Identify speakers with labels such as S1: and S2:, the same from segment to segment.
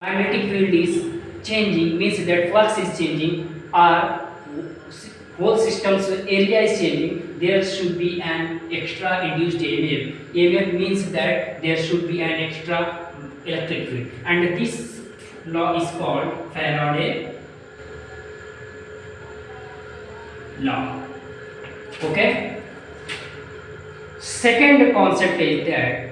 S1: magnetic field is changing means that flux is changing or whole system's area is changing, there should be an extra induced EMF. EMF means that there should be an extra electric field, and this law is called Faraday law. Okay. Second concept is that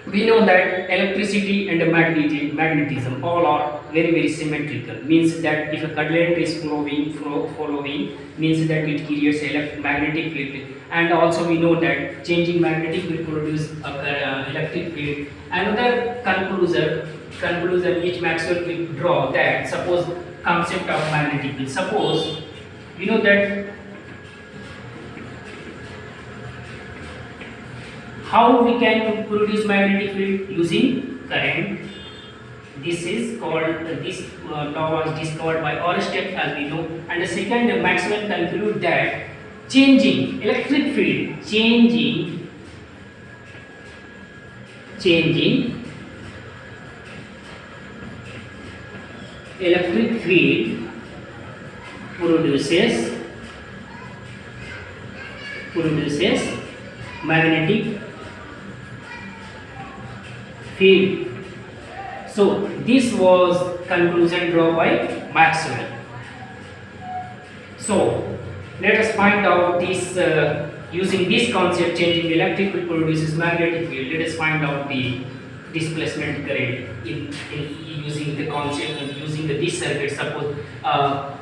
S1: we know that electricity and magnetism all are very symmetrical, means that if a current is following means that it creates magnetic field, and also we know that changing magnetic field produce electric field. Another conclusion which Maxwell will draw, that suppose concept of magnetic field, suppose we know that how we can produce magnetic field using current. This is called this law was discovered by Oersted, as we know. And the second, Maxwell conclude that changing electric field, changing electric field produces magnetic field. So this was conclusion drawn by Maxwell. So let us find out this using this concept, changing electric field produces magnetic field. Let us find out the displacement current in using the concept of using this circuit. Suppose a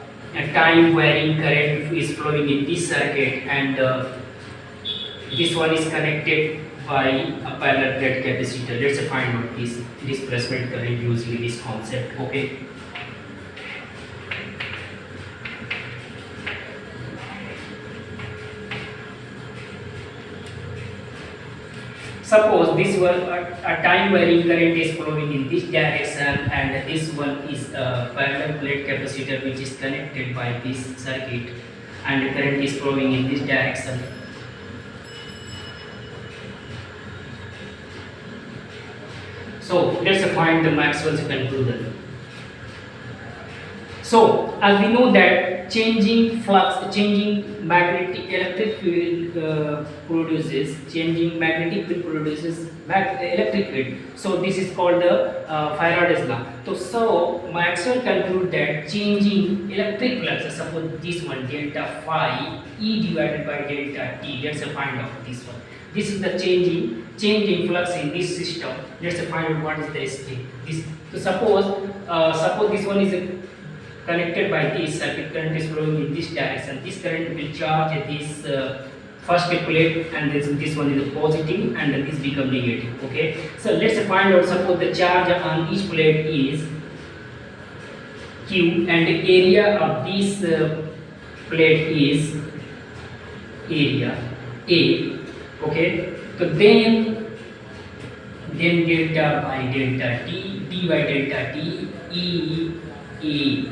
S1: time varying current is flowing in this circuit, and this one is connected by a parallel plate capacitor. Let's find out this displacement current using this concept. Okay. Suppose this one a time varying current is flowing in this direction, and this one is a parallel plate capacitor which is connected by this circuit, and the current is flowing in this direction. So let's find the Maxwell's conclusion. So as we know that changing magnetic electric field produces electric field. So this is called the Faraday's law. So Maxwell conclude that changing electric flux, suppose this one delta phi E divided by delta T. Let's find out this one. This is the changing flux in this system. Let's find out what is this thing. So suppose this one is connected by this circuit, current is flowing in this direction. This current will charge this first plate, and this one is positive, and this become negative. Okay. So let's find out. Suppose the charge on each plate is Q, and the area of this plate is area A. Okay, so then delta by delta T, D by delta T, E,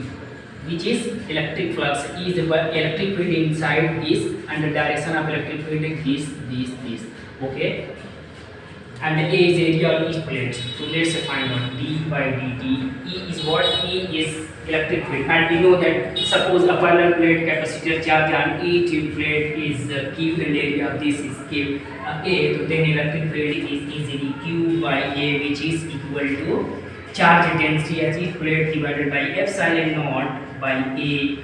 S1: which is electric flux, is the electric field inside this, and the direction of electric field is this. Okay, and A is area of each plate. So let's find out D by dt. E is what? E is electric field, and we know that suppose a parallel plate capacitor charge on each plate is Q, and area of this is Q A. So then electric field is easily Q by A, which is equal to charge density at each plate divided by epsilon naught by A.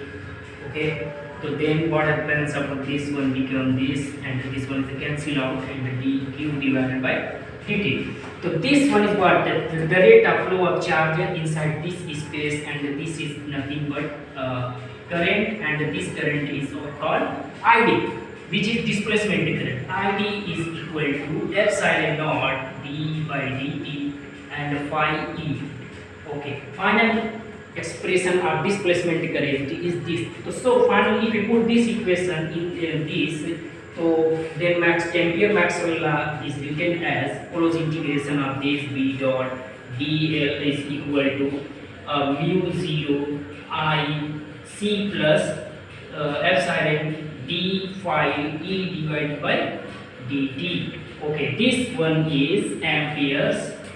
S1: Okay. So then what happens? Suppose this one become this, and this one is cancel out, and dq divided by dt. So this one is what? The rate of flow of charge inside this space, and this is nothing but current, and this current is called ID, which is displacement current. ID is equal to epsilon naught d by dt and phi e. Okay. Final expression of displacement current is this. So finally, if we put this equation in this, so then Ampere Maxwell law is written as follows: integration of this b dot dl is equal to mu 0 I c plus epsilon d phi e divided by dt. Okay, this one is Ampere's